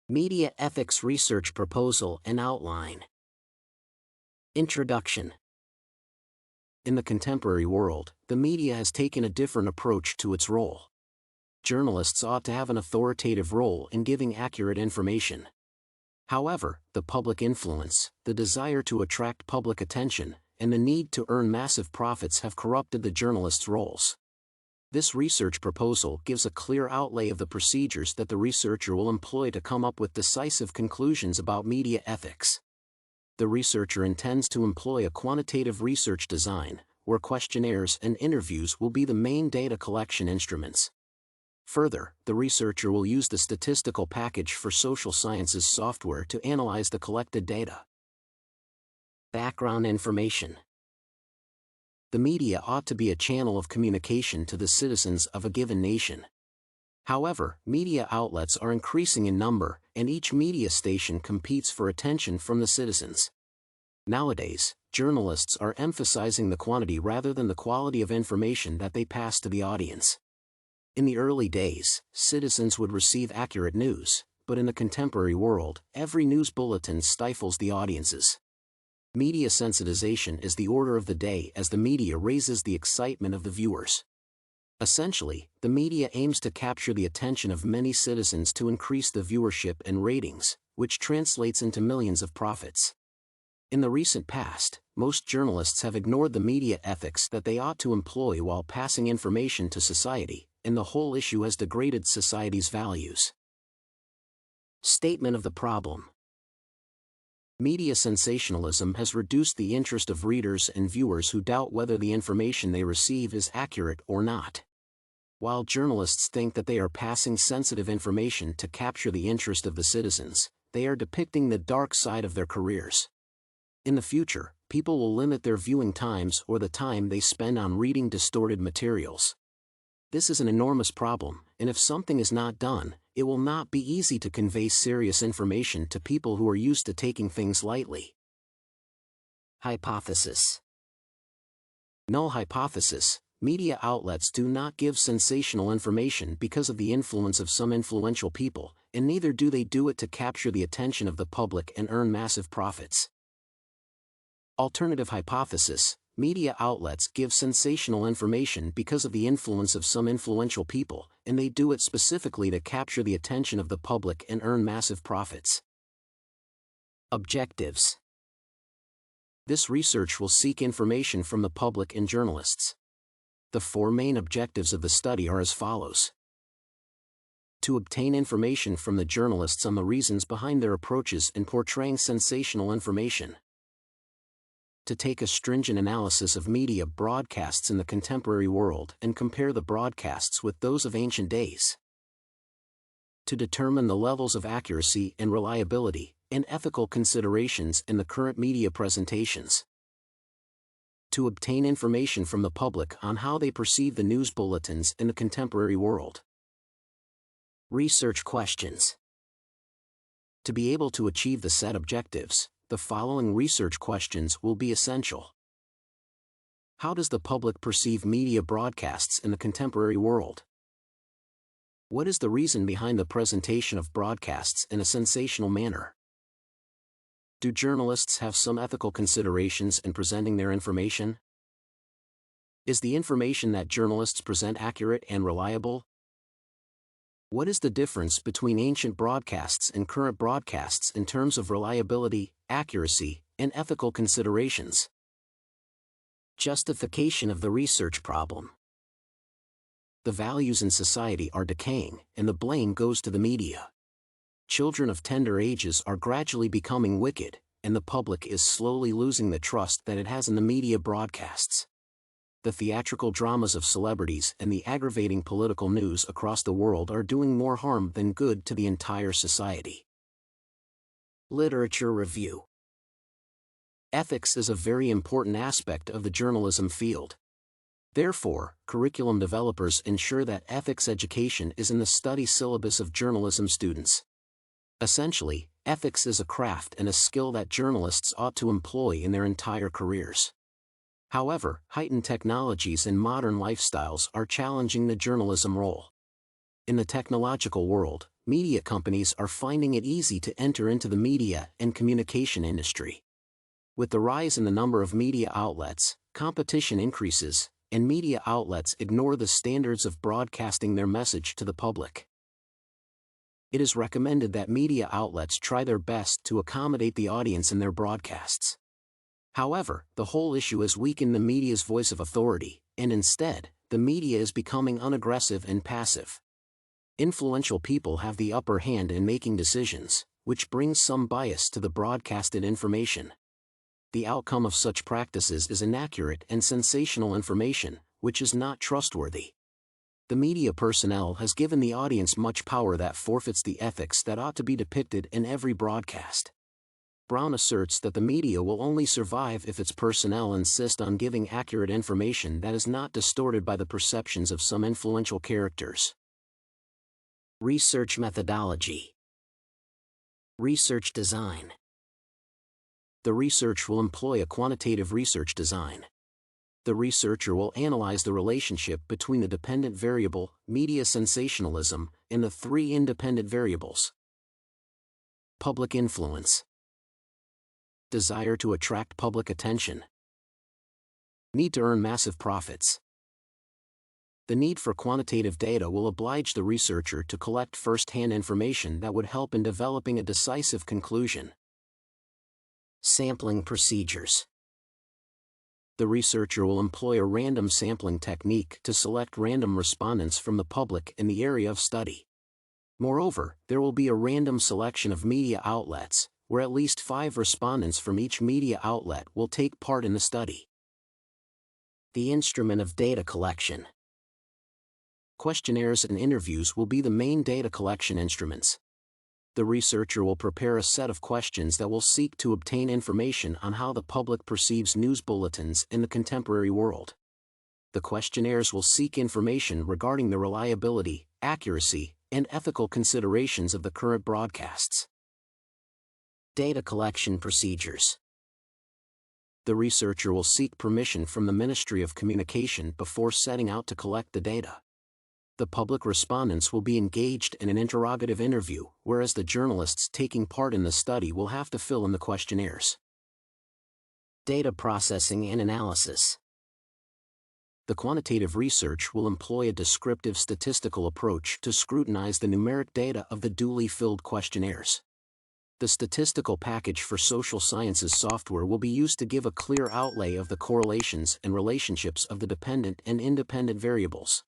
Media Ethics Research Proposal and Outline. Introduction. In the contemporary world, the media has taken a different approach to its role. Journalists ought to have an authoritative role in giving accurate information. However, the public influence, the desire to attract public attention, and the need to earn massive profits have corrupted the journalists' roles. This research proposal gives a clear outlay of the procedures that the researcher will employ to come up with decisive conclusions about media ethics. The researcher intends to employ a quantitative research design, where questionnaires and interviews will be the main data collection instruments. Further, the researcher will use the statistical package for social sciences software to analyze the collected data. Background information. The media ought to be a channel of communication to the citizens of a given nation. However, media outlets are increasing in number, and each media station competes for attention from the citizens. Nowadays, journalists are emphasizing the quantity rather than the quality of information that they pass to the audience. In the early days, citizens would receive accurate news, but in the contemporary world, every news bulletin stifles the audiences. Media sensitization is the order of the day as the media raises the excitement of the viewers. Essentially, the media aims to capture the attention of many citizens to increase the viewership and ratings, which translates into millions of profits. In the recent past, most journalists have ignored the media ethics that they ought to employ while passing information to society, and the whole issue has degraded society's values. Statement of the problem. Media sensationalism has reduced the interest of readers and viewers who doubt whether the information they receive is accurate or not. While journalists think that they are passing sensitive information to capture the interest of the citizens, they are depicting the dark side of their careers. In the future, people will limit their viewing times or the time they spend on reading distorted materials. This is an enormous problem, and if something is not done, it will not be easy to convey serious information to people who are used to taking things lightly. Hypothesis. Null hypothesis. Media outlets do not give sensational information because of the influence of some influential people, and neither do they do it to capture the attention of the public and earn massive profits. Alternative hypothesis. Media outlets give sensational information because of the influence of some influential people, and they do it specifically to capture the attention of the public and earn massive profits. Objectives. This research will seek information from the public and journalists. The four main objectives of the study are as follows. To obtain information from the journalists on the reasons behind their approaches in portraying sensational information. To take a stringent analysis of media broadcasts in the contemporary world and compare the broadcasts with those of ancient days. To determine the levels of accuracy and reliability and ethical considerations in the current media presentations. To obtain information from the public on how they perceive the news bulletins in the contemporary world. Research questions. To be able to achieve the set objectives, the following research questions will be essential. How does the public perceive media broadcasts in the contemporary world? What is the reason behind the presentation of broadcasts in a sensational manner? Do journalists have some ethical considerations in presenting their information? Is the information that journalists present accurate and reliable? What is the difference between ancient broadcasts and current broadcasts in terms of reliability, accuracy, and ethical considerations? Justification of the research problem. The values in society are decaying, and the blame goes to the media. Children of tender ages are gradually becoming wicked, and the public is slowly losing the trust that it has in the media broadcasts. The theatrical dramas of celebrities and the aggravating political news across the world are doing more harm than good to the entire society. Literature review. Ethics is a very important aspect of the journalism field. Therefore, curriculum developers ensure that ethics education is in the study syllabus of journalism students. Essentially, ethics is a craft and a skill that journalists ought to employ in their entire careers. However, heightened technologies and modern lifestyles are challenging the journalism role. In the technological world, media companies are finding it easy to enter into the media and communication industry. With the rise in the number of media outlets, competition increases, and media outlets ignore the standards of broadcasting their message to the public. It is recommended that media outlets try their best to accommodate the audience in their broadcasts. However, the whole issue has weakened the media's voice of authority, and instead, the media is becoming unaggressive and passive. Influential people have the upper hand in making decisions, which brings some bias to the broadcasted information. The outcome of such practices is inaccurate and sensational information, which is not trustworthy. The media personnel has given the audience much power that forfeits the ethics that ought to be depicted in every broadcast. Brown asserts that the media will only survive if its personnel insist on giving accurate information that is not distorted by the perceptions of some influential characters. Research methodology. Research design. The research will employ a quantitative research design. The researcher will analyze the relationship between the dependent variable, media sensationalism, and the three independent variables. Public influence. Desire to attract public attention. Need to earn massive profits. The need for quantitative data will oblige the researcher to collect first-hand information that would help in developing a decisive conclusion. Sampling procedures. The researcher will employ a random sampling technique to select random respondents from the public in the area of study. Moreover, there will be a random selection of media outlets, where at least 5 respondents from each media outlet will take part in the study. The instrument of data collection. Questionnaires and interviews will be the main data collection instruments. The researcher will prepare a set of questions that will seek to obtain information on how the public perceives news bulletins in the contemporary world. The questionnaires will seek information regarding the reliability, accuracy, and ethical considerations of the current broadcasts. Data collection procedures. The researcher will seek permission from the Ministry of Communication before setting out to collect the data. The public respondents will be engaged in an interrogative interview, whereas the journalists taking part in the study will have to fill in the questionnaires. Data processing and analysis. The quantitative research will employ a descriptive statistical approach to scrutinize the numeric data of the duly filled questionnaires. The statistical package for social sciences software will be used to give a clear outlay of the correlations and relationships of the dependent and independent variables.